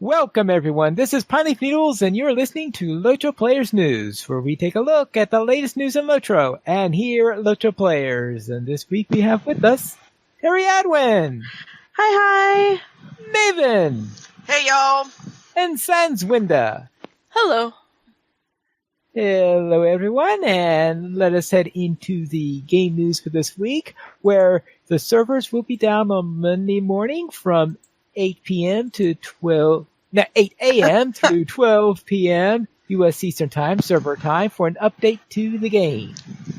Welcome, everyone. This is Pineleaf Noodles, and you're listening to LOTRO Players News, where we take a look at the latest news in LOTRO, and here at LOTRO Players. And this week we have with us Harry Adwin. Hi. Maven. Hey, y'all. And Sanswinda. Hello. Hello, everyone, and let us head into the game news for this week, where the servers will be down on Monday morning from 8 p.m. to 8 a.m. to 12 p.m. U.S. Eastern Time, server time, for an update to the game.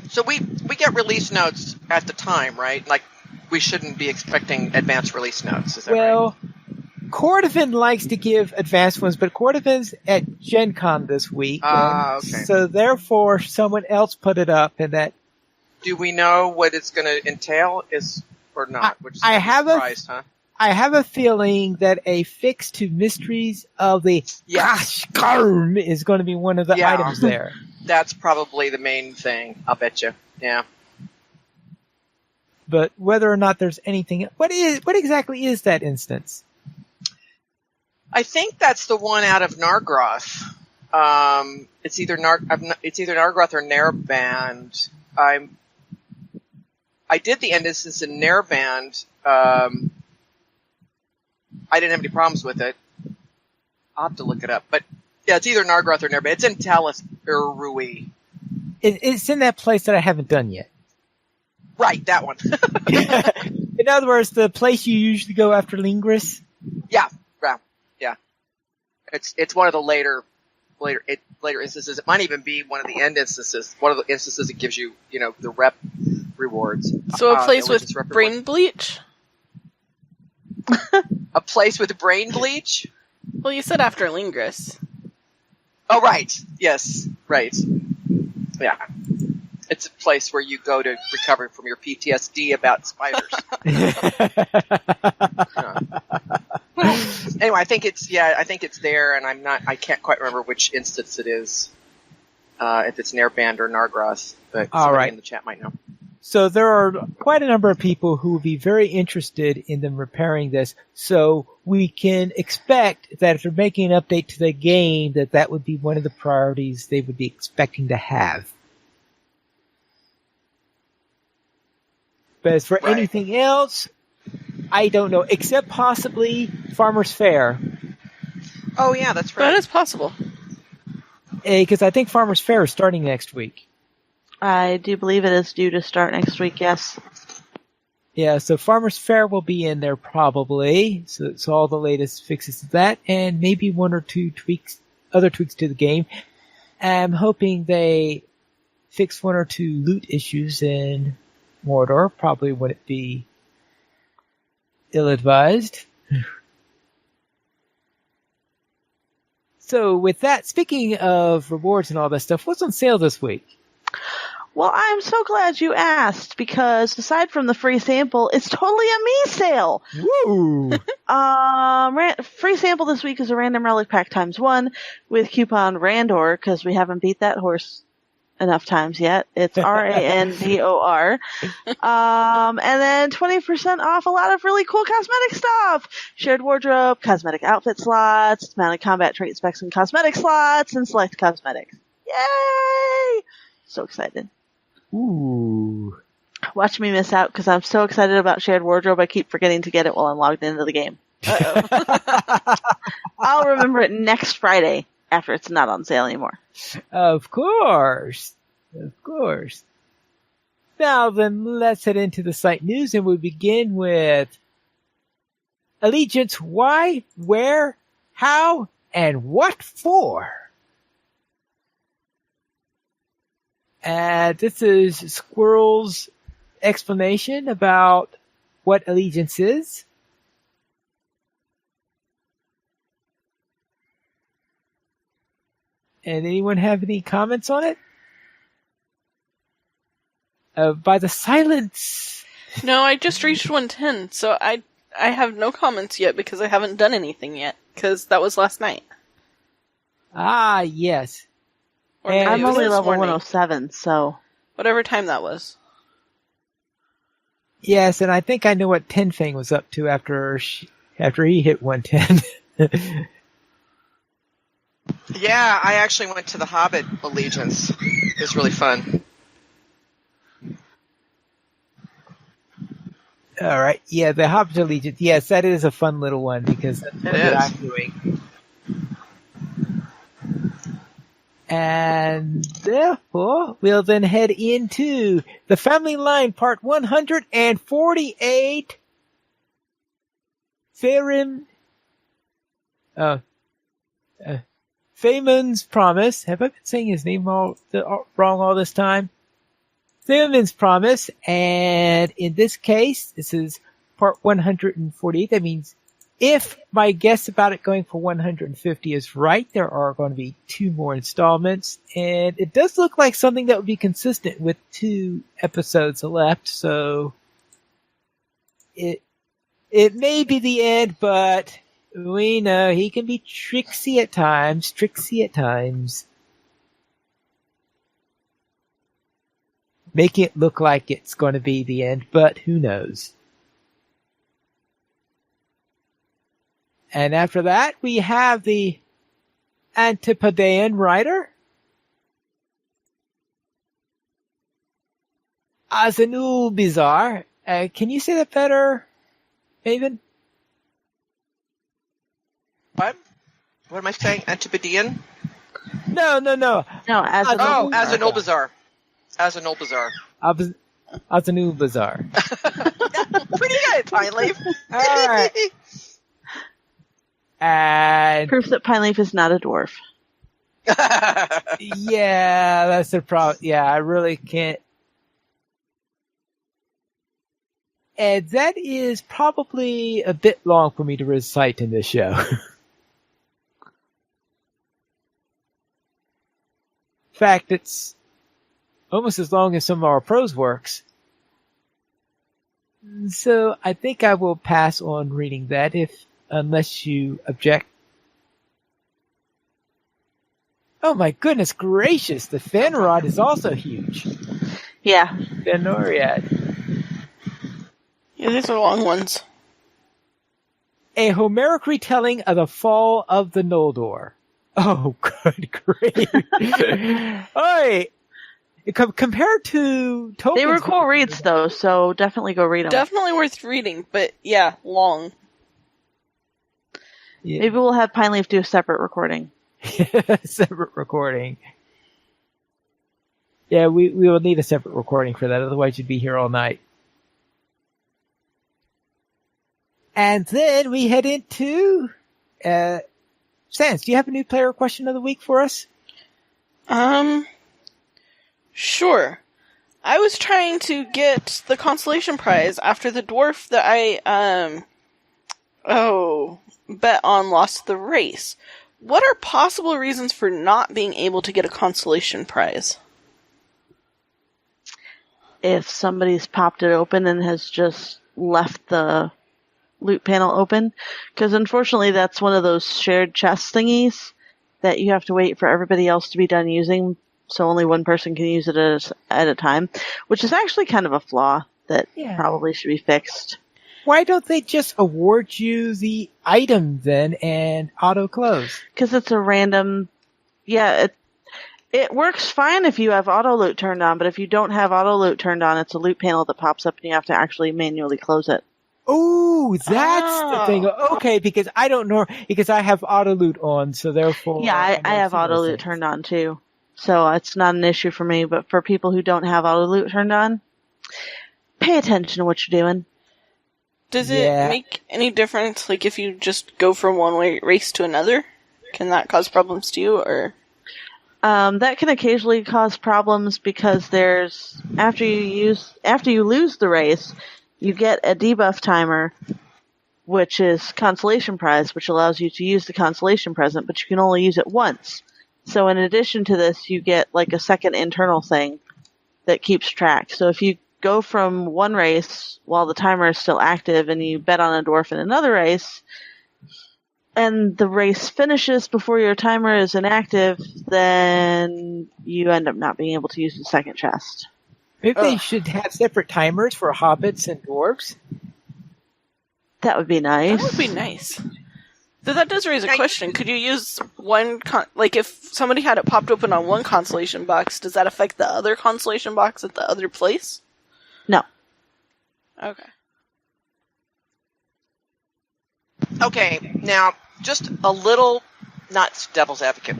So we get release notes at the time, right? Like, we shouldn't be expecting advanced release notes, is that right? Cordovan likes to give advanced ones, but Cordovan's at Gen Con this week. Okay. So therefore, someone else put it up, and that... Do we know what it's going to entail, or not? I have a feeling that a fix to Mysteries of the Kashkarm is going to be one of the items there. That's probably the main thing, I'll bet you. Yeah. But whether or not there's anything... What exactly is that instance? I think that's the one out of Nargroth. It's either Nargroth or Nairband. I did the end instance in Nairband. I didn't have any problems with it. I'll have to look it up. But yeah, it's either Nargroth or Nairband. It's in Talis Rui. It's in that place that I haven't done yet. Right, that one. In other words, the place you usually go after Lingris? Yeah. It's one of the later instances. It might even be one of the end instances. One of the instances that gives you, the rep rewards. So a place with brain bleach? A place with brain bleach? Well, you said after Lingris. Oh, right. Yes, right. Yeah. It's a place where you go to recover from your PTSD about spiders. Anyway, I think it's there, and I can't quite remember which instance it is. If it's Nairband or Nargroth, but somebody in the chat might know. So there are quite a number of people who will be very interested in them repairing this. So we can expect that if they're making an update to the game, that would be one of the priorities they would be expecting to have. But as for anything else, I don't know, except possibly Farmer's Fair. Oh, yeah, that's right. That is possible. Because I think Farmer's Fair is starting next week. I do believe it is due to start next week, yes. Yeah, so Farmer's Fair will be in there probably. So it's all the latest fixes to that, and maybe one or two other tweaks to the game. I'm hoping they fix one or two loot issues in Mordor. Probably wouldn't be ill-advised. So with that, speaking of rewards and all that stuff, what's on sale this week? Well, I'm so glad you asked, because aside from the free sample, it's totally a me sale. Woo! Free sample this week is a random relic pack ×1 with coupon Randor, because we haven't beat that horse enough times yet. It's RANDOR. And then 20% off a lot of really cool cosmetic stuff. Shared wardrobe, cosmetic outfit slots, mounted combat trait specs and cosmetic slots, and select cosmetics. Yay! So excited. Ooh. Watch me miss out, because I'm so excited about shared wardrobe, I keep forgetting to get it while I'm logged into the game. I'll remember it next Friday, after it's not on sale anymore. Of course. Now then, let's head into the site news, and we begin with Allegiance. Why, where, how, and what for? This is Squirrel's explanation about what Allegiance is. And anyone have any comments on it? By the silence. No, I just reached 110, so I have no comments yet because I haven't done anything yet, because that was last night. Ah, yes. And I'm only level 107, so... Whatever time that was. Yes, and I think I know what Tenfang was up to after he hit 110. Yeah, I actually went to the Hobbit Allegiance. It was really fun. All right. Yeah, the Hobbit Allegiance. Yes, that is a fun little one because that's It one that is. I'm doing. And therefore, we'll then head into the Family Line Part 148. Feynmans Promise. Have I been saying his name wrong all this time? Feynmans Promise. And in this case, this is Part 148. That means if my guess about it going for 150 is right, there are going to be 2 more installments. And it does look like something that would be consistent with 2 episodes left. So it may be the end, but we know he can be tricksy at times. Make it look like it's going to be the end, but who knows? And after that, we have the Antipodean writer, Azanul Bazaar. Can you say that better, Maven? What? What am I saying? Antipodean? No. No, as an Oh, old as an old bazaar. As an old bazaar. Azanul Bazaar. Pretty good, Pine Leaf. All right. And proof that Pine Leaf is not a dwarf. yeah, that's the problem. Yeah, I really can't. And that is probably a bit long for me to recite in this show. In fact, it's almost as long as some of our prose works. So I think I will pass on reading that unless you object. Oh my goodness gracious, the Fenrod is also huge. Yeah. Fenoriad. Yeah, these are long ones. A Homeric retelling of the fall of the Noldor. Oh, good grief. Oi! Compared to Tolkien's... They were cool reads, though, so definitely go read them. Definitely worth reading, but yeah, long. Yeah. Maybe we'll have Pine Leaf do a separate recording. Separate recording. Yeah, we will need a separate recording for that, otherwise you'd be here all night. And then we head into... Sans, do you have a new player question of the week for us? Sure. I was trying to get the consolation prize after the dwarf that I, bet on lost the race. What are possible reasons for not being able to get a consolation prize? If somebody's popped it open and has just left the loot panel open, because unfortunately that's one of those shared chest thingies that you have to wait for everybody else to be done using, so only one person can use it at a time, which is actually kind of a flaw that probably should be fixed. Why don't they just award you the item then and auto close? Because it's a random... Yeah, it works fine if you have auto loot turned on, but if you don't have auto loot turned on, it's a loot panel that pops up and you have to actually manually close it. Oh, that's the thing. Okay, because I don't know, because I have auto loot on, so therefore... Yeah, I have auto loot turned on too. So it's not an issue for me, but for people who don't have auto loot turned on, pay attention to what you're doing. Does it make any difference, like, if you just go from one race to another? Can that cause problems to you, or...? That can occasionally cause problems because after you lose the race, you get a debuff timer, which is consolation prize, which allows you to use the consolation present, but you can only use it once. So in addition to this, you get like a second internal thing that keeps track. So if you go from one race while the timer is still active and you bet on a dwarf in another race, and the race finishes before your timer is inactive, then you end up not being able to use the second chest. Maybe they should have separate timers for hobbits and dwarves. That would be nice. That would be nice. So that does raise a question. Could you use one, if somebody had it popped open on one consolation box, does that affect the other consolation box at the other place? No. Okay. Okay, now, just a little, not devil's advocate,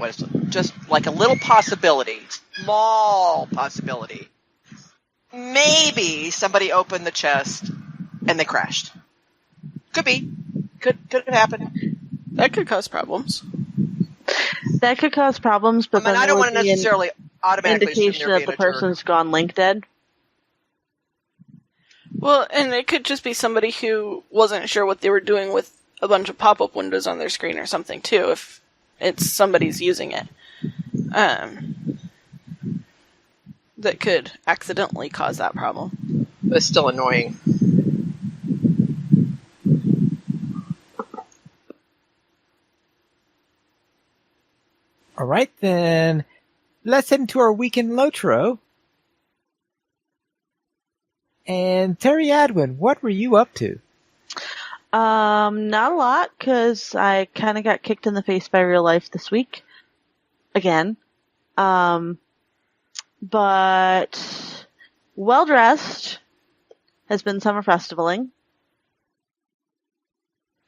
just like a little possibility, small possibility. Maybe somebody opened the chest and they crashed. Could be. Could have happened. That could cause problems. That could cause problems, but then I don't there want to would be necessarily an automatically assume indication they're that being the a jerk. person's gone link dead. Well, and it could just be somebody who wasn't sure what they were doing with a bunch of pop-up windows on their screen or something, too, if it's somebody's using it. That could accidentally cause that problem. But it's still annoying. All right, then. Let's head into our weekend LOTRO. And Terry Adwin, what were you up to? Not a lot, because I kind of got kicked in the face by real life this week. Again. But Well Dressed has been summer festivaling.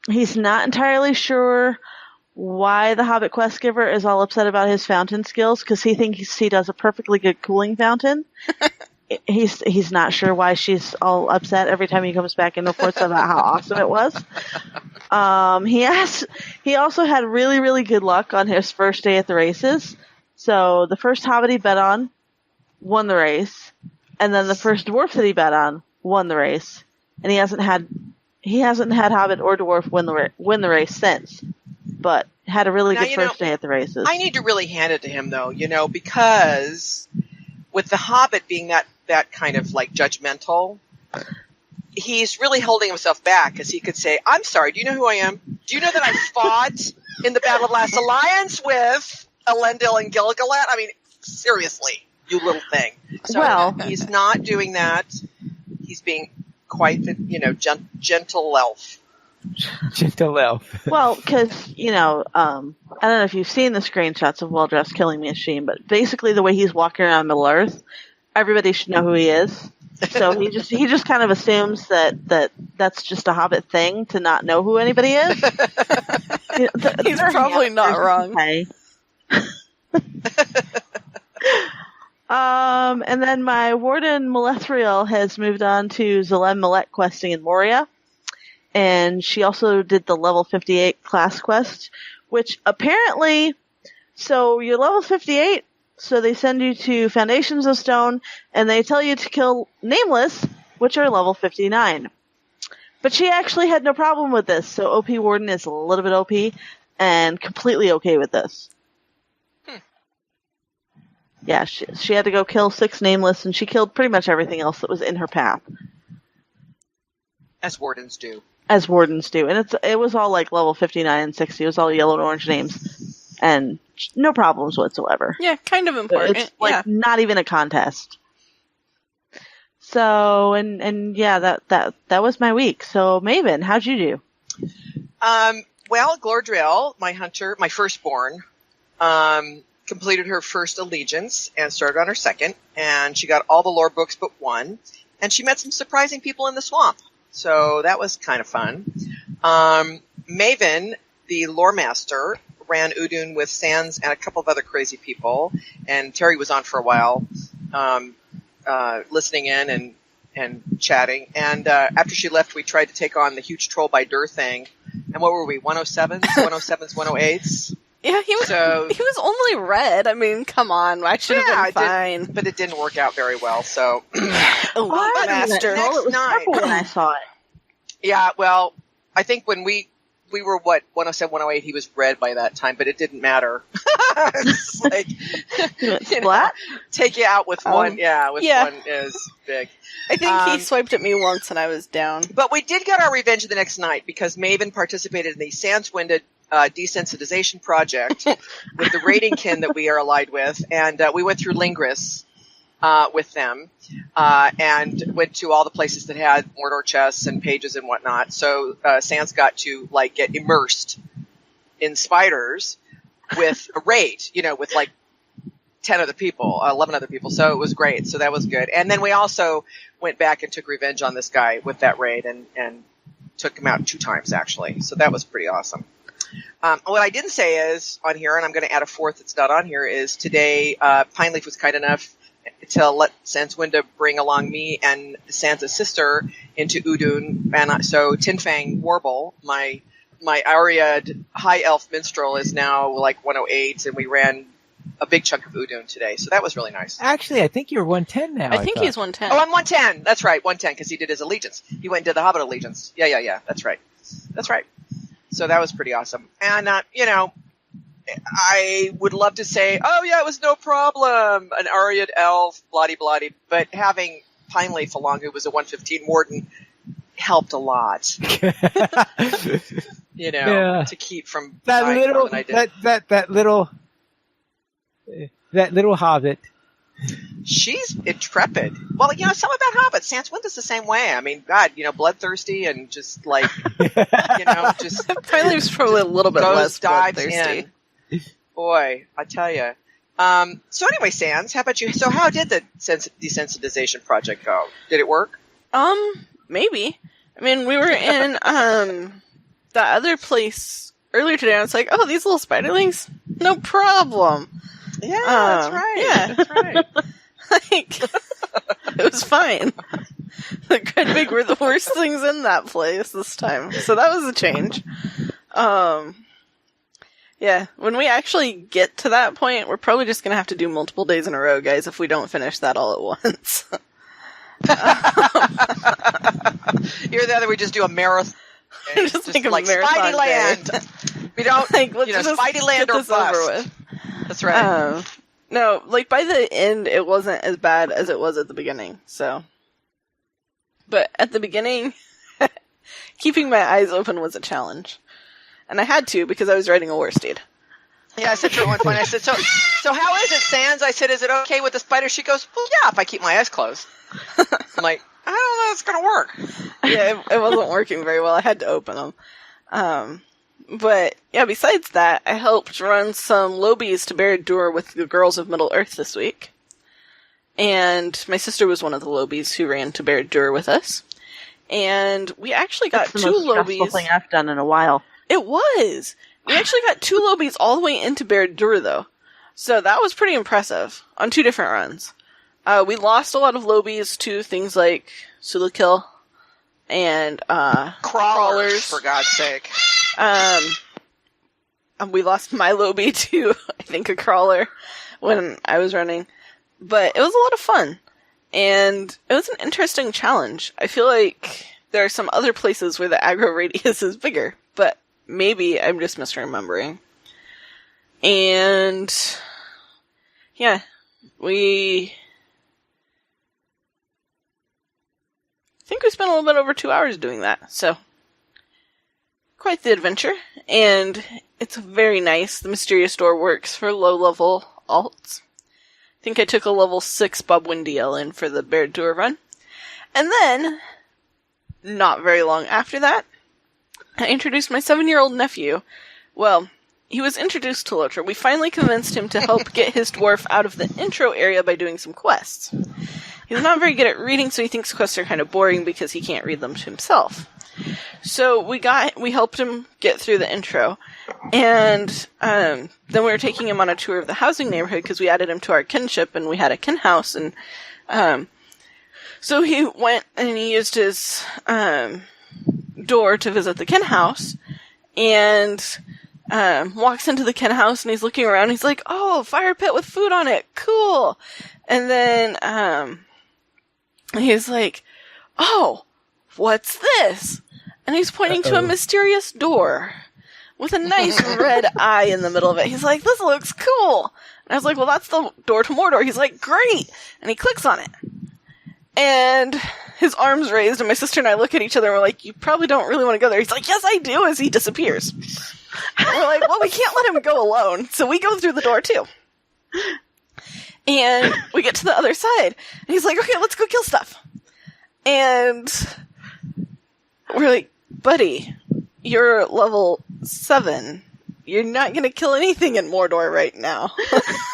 He's not entirely sure why the Hobbit quest giver is all upset about his fountain skills, because he thinks he does a perfectly good cooling fountain. He's not sure why she's all upset every time he comes back and reports about how awesome it was. He also had really, really good luck on his first day at the races. So the first Hobbit he bet on won the race, and then the first dwarf that he bet on won the race, and he hasn't had Hobbit or dwarf win the race since, but had a really good first day at the races. I need to really hand it to him, though, because with the Hobbit being that kind of like judgmental, he's really holding himself back, because he could say, "I'm sorry, do you know who I am? Do you know that I fought in the Battle of Last Alliance with Elendil and Gilgalad? I mean, seriously, you little thing." So he's not doing that. He's being quite the, gentle elf. Gentle elf. Well, because, I don't know if you've seen the screenshots of Well Dressed Killing Machine, but basically the way he's walking around Middle Earth, everybody should know who he is. So he just kind of assumes that's just a Hobbit thing to not know who anybody is. He's probably not wrong. Okay. And then my warden Malethriel has moved on to Zalem Millet questing in Moria. And she also did the level 58 class quest, which apparently, so you're level 58, so they send you to Foundations of Stone, and they tell you to kill Nameless, which are level 59. But she actually had no problem with this, so OP Warden is a little bit OP, and completely okay with this. Yeah, she had to go kill 6 Nameless, and she killed pretty much everything else that was in her path. As wardens do. As wardens do. And it was all like level 59 and 60. It was all yellow and orange names. And no problems whatsoever. Yeah, kind of important. It's not even a contest. So, and yeah, that was my week. So, Maven, how'd you do? Well, Gloria L, my hunter, my firstborn, completed her first allegiance and started on her second. And she got all the lore books but one. And she met some surprising people in the swamp. So that was kind of fun. Maven, the lore master, ran Udun with Sans and a couple of other crazy people. And Terry was on for a while, listening in and chatting. And after she left, we tried to take on the huge Troll by Dur thing. And what were we, 107s, 107s, 108s? Yeah, he was only red. I mean, come on, I should have been fine. But it didn't work out very well, so... Master. It was purple when I saw it. Yeah, well, I think when we were, 107, 108, he was red by that time, but it didn't matter. It's like, take you out with one, one is big. I think he swiped at me once and I was down. But we did get our revenge the next night, because Maven participated in the Sanswinda Desensitization project with the raiding kin that we are allied with, and we went through Lingris with them, and went to all the places that had Mordor chests and pages and whatnot. So Sans got to get immersed in spiders with a raid, with like 10 other people, 11 other people. So it was great. So that was good. And then we also went back and took revenge on this guy with that raid and took him out 2 times actually. So that was pretty awesome. What I didn't say is on here, and I'm going to add a 4th that's not on here, is today Pine Leaf was kind enough to let Sanswinda bring along me and Sansa's sister into Udun. And so Tin Fang Warble, my Ariad High Elf Minstrel, is now like 108, and we ran a big chunk of Udun today. So that was really nice. Actually, I think you're 110 now. I think he's 110. Oh, I'm 110. That's right, 110, because he did his allegiance. He went and did the Hobbit allegiance. Yeah. That's right. So that was pretty awesome. And, I would love to say, oh, yeah, it was no problem, an Ariad elf, bloody, but having Pine Leaf along, who was a 115 warden, helped a lot. To keep from dying more than I did. That little hobbit. She's intrepid. Well, some about hobbits. Sanswinda's the same way. I mean, God, bloodthirsty and just like, just Pine Leaf's probably a little bit less bloodthirsty. Boy, I tell you. So anyway, Sans, how about you? So how did the desensitization project go? Did it work? Maybe. I mean, we were in that other place earlier today, and it's like, oh, these little spiderlings, no problem. Yeah, that's right. Yeah, that's right. Like, it was fine. The Gredbig were the worst things in that place this time, so that was a change. Yeah, when we actually get to that point, we're probably just gonna have to do multiple days in a row, guys, if we don't finish that all at once. Either that or we just do a marathon. Just like a marathon Spidey Land. We don't, Spidey Land or bust. That's right. No, by the end, it wasn't as bad as it was at the beginning, so. But at the beginning, keeping my eyes open was a challenge. And I had to, because I was riding a war steed. Yeah, I said to her at one point, I said, so how is it, Sans? I said, is it okay with the spider? She goes, well, yeah, if I keep my eyes closed. I'm like, I don't know if it's going to work. Yeah, it wasn't working very well. I had to open them. But, yeah, besides that, I helped run some lobies to Barad Dur with the girls of Middle Earth this week. And my sister was one of the lobies who ran to Barad Dur with us. And we actually got That's 2 the most lobies. stressful thing I've done in a while. It was! We actually got 2 lobies all the way into Barad Dur, though. So that was pretty impressive, on 2 different runs. We lost a lot of lobies to things like Sulakil and crawlers, for God's sake. We lost my lobie to, I think, a crawler when I was running. But it was a lot of fun. And it was an interesting challenge. I feel like there are some other places where the aggro radius is bigger, but maybe I'm just misremembering. And yeah, I think we spent a little bit over 2 hours doing that, so quite the adventure, and it's very nice. The mysterious door works for low-level alts. I think I took a level 6 Bob Windiel in for the Barad Dur run. And then, not very long after that, I introduced my 7-year-old nephew. Well, he was introduced to LOTRO. We finally convinced him to help get his dwarf out of the intro area by doing some quests. He's not very good at reading, so he thinks quests are kind of boring because he can't read them himself. So we helped him get through the intro, and then we were taking him on a tour of the housing neighborhood because we added him to our kinship, and we had a kin house, and so he went and he used his door to visit the kin house, and walks into the kin house, and he's looking around, and he's like, oh, fire pit with food on it, cool! And then he's like, oh, what's this? And he's pointing to a mysterious door with a nice red eye in the middle of it. He's like, this looks cool. And I was like, well, that's the door to Mordor. He's like, great. And he clicks on it. And his arms raised, and my sister and I look at each other, and we're like, you probably don't really want to go there. He's like, yes, I do, as he disappears. And we're like, well, we can't let him go alone. So we go through the door, too. And we get to the other side. And he's like, okay, let's go kill stuff. And we're like, buddy, you're level 7. you're not going to kill anything in Mordor right now.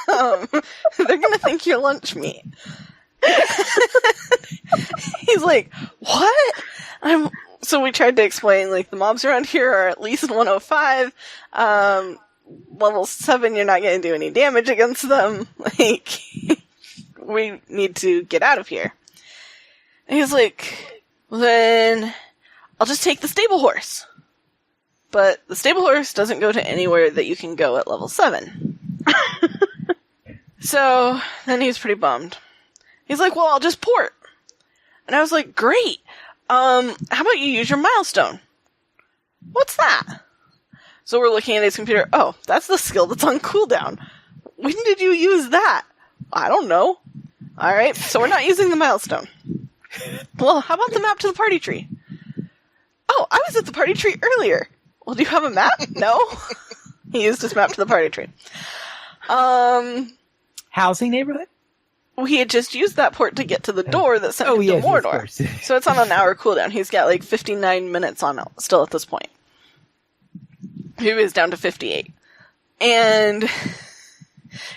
They're going to think you're lunch meat. He's like, what? So we tried to explain, like, the mobs around here are at least 105. Level 7, you're not going to do any damage against them. Like, we need to get out of here. And he's like, well, then I'll just take the stable horse. But the stable horse doesn't go to anywhere that you can go at level 7. So then he's pretty bummed. He's like, well, I'll just port. And I was like, great. How about you use your milestone? What's that? So we're looking at his computer. Oh, that's the skill that's on cooldown. When did you use that? I don't know. All right, so we're not using the milestone. Well, how about the map to the party tree? Oh, I was at the party tree earlier. Well, do you have a map? No. He used his map to the party tree. Housing neighborhood? He had just used that port to get to the door that sent him to Mordor. So it's on an hour cooldown. He's got like 59 minutes on it still at this point. He was down to 58. And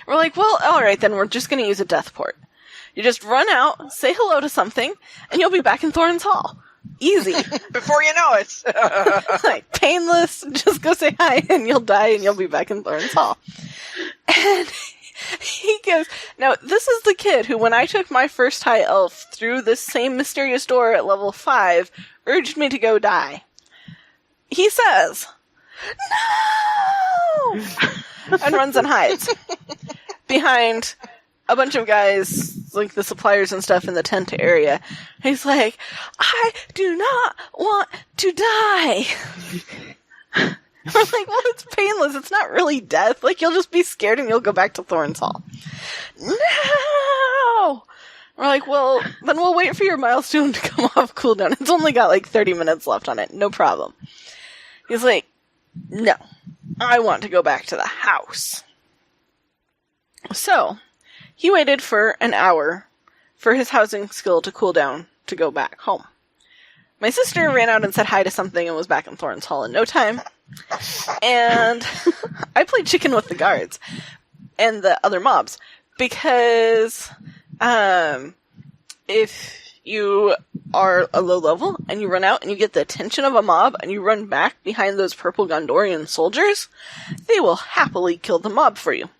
we're like, well, alright then, we're just going to use a death port. You just run out, say hello to something, and you'll be back in Thorin's Hall. Easy. Before you know it. Like, painless, just go say hi, and you'll die, and you'll be back in Thorin's Hall. And he goes, now, this is the kid who, when I took my first high elf through this same mysterious door at level 5, urged me to go die. He says, no! And runs and hides. Behind a bunch of guys, like the suppliers and stuff in the tent area. He's like, I do not want to die. We're like, well, it's painless. It's not really death. Like, you'll just be scared and you'll go back to Thorin's Hall. No! We're like, well, then we'll wait for your milestone to come off cooldown. It's only got like 30 minutes left on it. No problem. He's like, no. I want to go back to the house. So, he waited for an hour for his housing skill to cool down to go back home. My sister ran out and said hi to something and was back in Thorin's Hall in no time. And I played chicken with the guards and the other mobs because if you are a low level and you run out and you get the attention of a mob and you run back behind those purple Gondorian soldiers, they will happily kill the mob for you.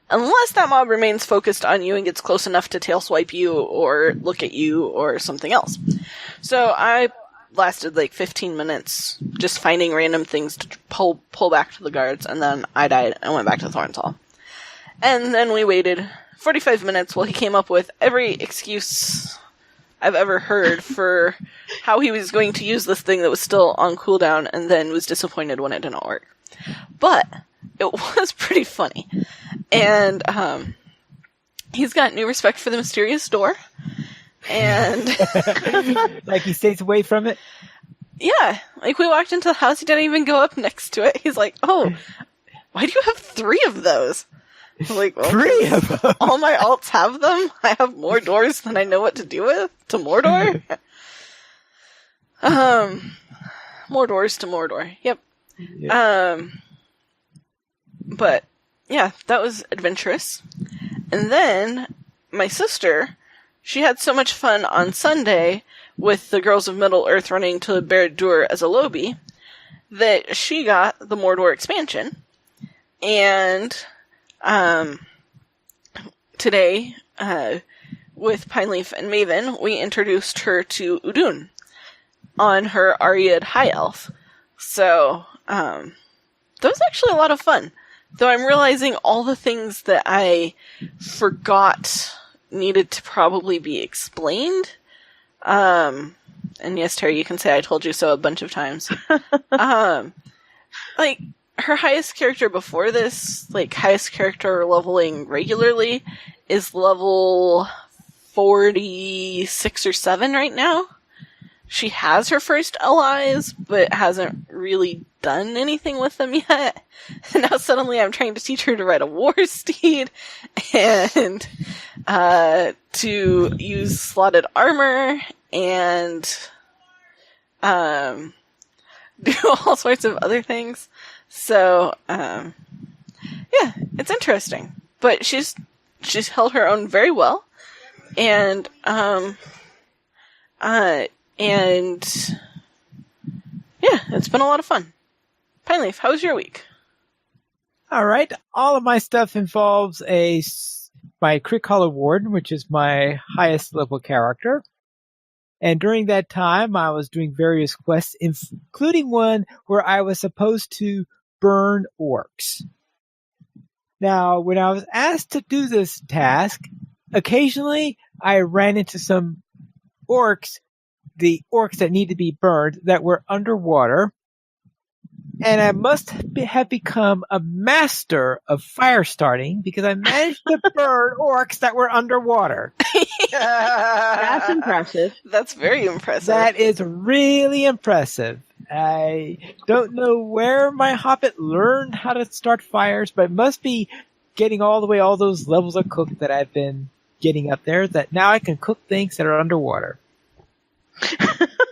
Unless that mob remains focused on you and gets close enough to tail swipe you or look at you or something else. So I lasted like 15 minutes just finding random things to pull back to the guards, and then I died and went back to Thorin's Hall. And then we waited 45 minutes while he came up with every excuse I've ever heard for how he was going to use this thing that was still on cooldown, and then was disappointed when it didn't work. But it was pretty funny. And he's got new respect for the mysterious door. And like he stays away from it? Yeah. Like, we walked into the house, he didn't even go up next to it. He's like, oh, why do you have 3 of those? I'm like, well, 3 of them? All my alts have them. I have more doors than I know what to do with to Mordor. More doors to Mordor. Yep. But yeah, that was adventurous. And then my sister, she had so much fun on Sunday with the girls of Middle Earth running to Barad-dûr as a lobby that she got the Mordor expansion. And today, with Pineleaf and Maven, we introduced her to Udun on her Ariad High Elf. So, that was actually a lot of fun. Though I'm realizing all the things that I forgot needed to probably be explained. And yes, Terry, you can say I told you so a bunch of times. Like, her highest character before this, like, highest character leveling regularly, is level 46 or 7 right now. She has her first allies, but hasn't really done anything with them yet. And now suddenly I'm trying to teach her to ride a war steed, and to use slotted armor, and do all sorts of other things. So, yeah, it's interesting. But she's held her own very well. And, yeah, it's been a lot of fun. Pineleaf, how was your week? All right. All of my stuff involves my Crick Hollow Warden, which is my highest level character. And during that time, I was doing various quests, including one where I was supposed to burn orcs. Now, when I was asked to do this task, occasionally I ran into some orcs, the orcs that need to be burned, that were underwater. And I must have become a master of fire starting because I managed to burn orcs that were underwater. That's impressive. That's very impressive. That is really impressive. I don't know where my hobbit learned how to start fires, but it must be getting all the way all those levels of cook that I've been getting up there that now I can cook things that are underwater.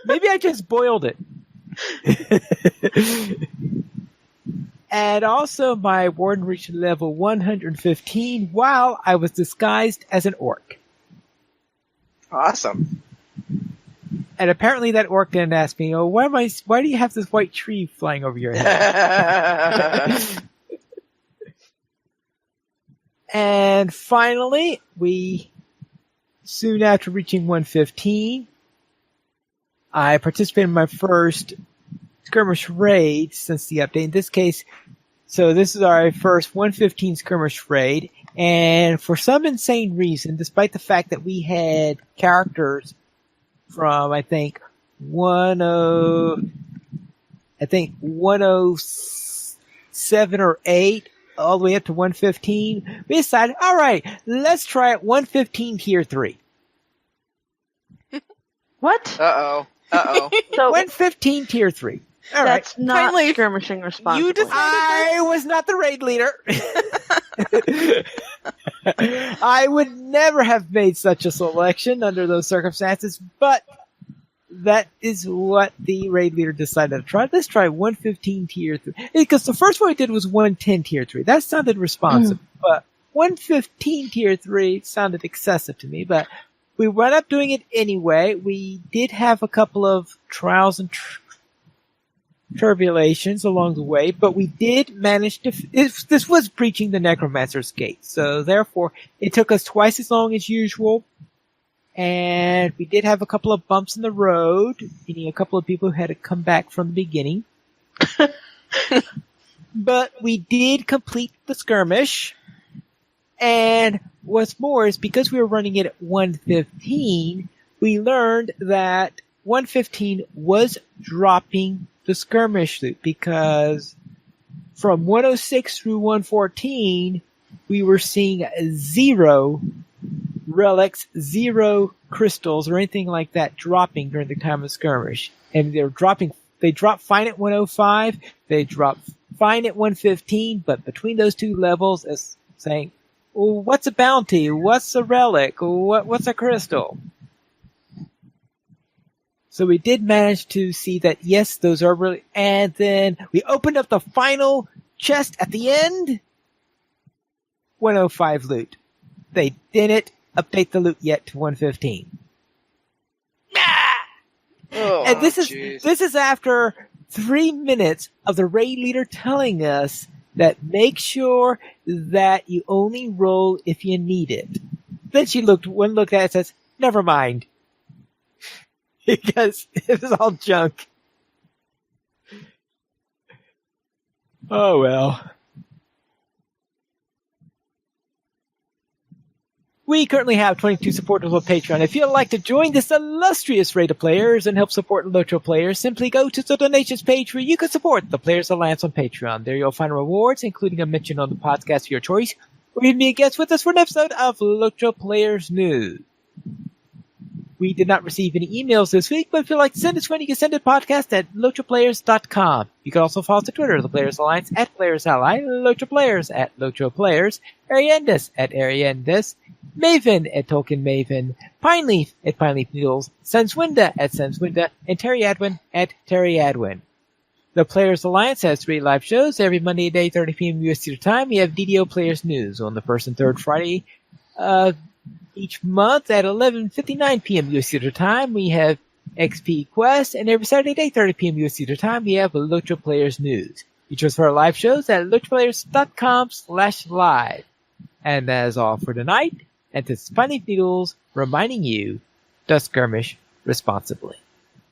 Maybe I just boiled it. And also my warden reached level 115 while I was disguised as an orc. Awesome. And apparently that orc then asked me, "Oh, why do you have this white tree flying over your head?" And finally, soon after reaching 115, I participated in my first skirmish raid since the update. In this case, so this is our first 115 skirmish raid, and for some insane reason, despite the fact that we had characters from I think 107 or 8 all the way up to 115, we decided, all right, let's try it 115 tier 3. What? Uh-oh. So 115 tier 3. All right. that's not Finally, skirmishing responsibly. you decided I was not the raid leader. I would never have made such a selection under those circumstances, but that is what the raid leader decided to try. Let's try 115 tier 3. Because the first one we did was 110 tier 3. That sounded responsive, but 115 tier 3 sounded excessive to me, but we wound up doing it anyway. We did have a couple of trials and tribulations along the way, but we did manage to. This was breaching the Necromancer's Gate, so therefore it took us twice as long as usual. And we did have a couple of bumps in the road, meaning a couple of people who had to come back from the beginning. But we did complete the skirmish. And what's more is because we were running it at 115, we learned that 115 was dropping the skirmish loot, because from 106 through 114, we were seeing 0 relics, 0 crystals, or anything like that dropping during the time of skirmish. And they drop fine at 105, they drop fine at 115, but between those two levels, it's saying, well, what's a bounty? What's a relic? What's a crystal? So we did manage to see that, yes, those are really, and then we opened up the final chest at the end, 105 loot. They didn't update the loot yet to 115. Oh, And this jeez. is after 3 minutes of the raid leader telling us that make sure that you only roll if you need it. Then she looked at it and says, never mind. Because it was all junk. Oh well. We currently have 22 supporters on Patreon. If you'd like to join this illustrious rate of players and help support LOTRO players, simply go to the donations page where you can support the Players Alliance on Patreon. There you'll find rewards, including a mention on the podcast of your choice, or even be a guest with us for an episode of LOTRO Players News. We did not receive any emails this week, but if you'd like to send us one, you can send it to podcast at LOTROplayers.com. You can also follow us on Twitter, the Players Alliance at Players Ally, LOTRO Players at LOTRO Players, Ariendis at Ariendis, Maven at Tolkien Maven, Pineleaf at Pineleaf Noodles, Sanswinda at Sanswinda, and Terry Adwin at Terry Adwin. The Players Alliance has 3 live shows every Monday at 8:30 p.m. USD time. We have DDO Players News on the first and third Friday each month at 11:59 p.m. USD time. We have XP Quest, and every Saturday at 8:30 p.m. USD time we have LOTRO Players News. You choose for our live shows at LOTROplayers.com/live. And that is all for tonight. And this is Funny Needles reminding you to skirmish responsibly.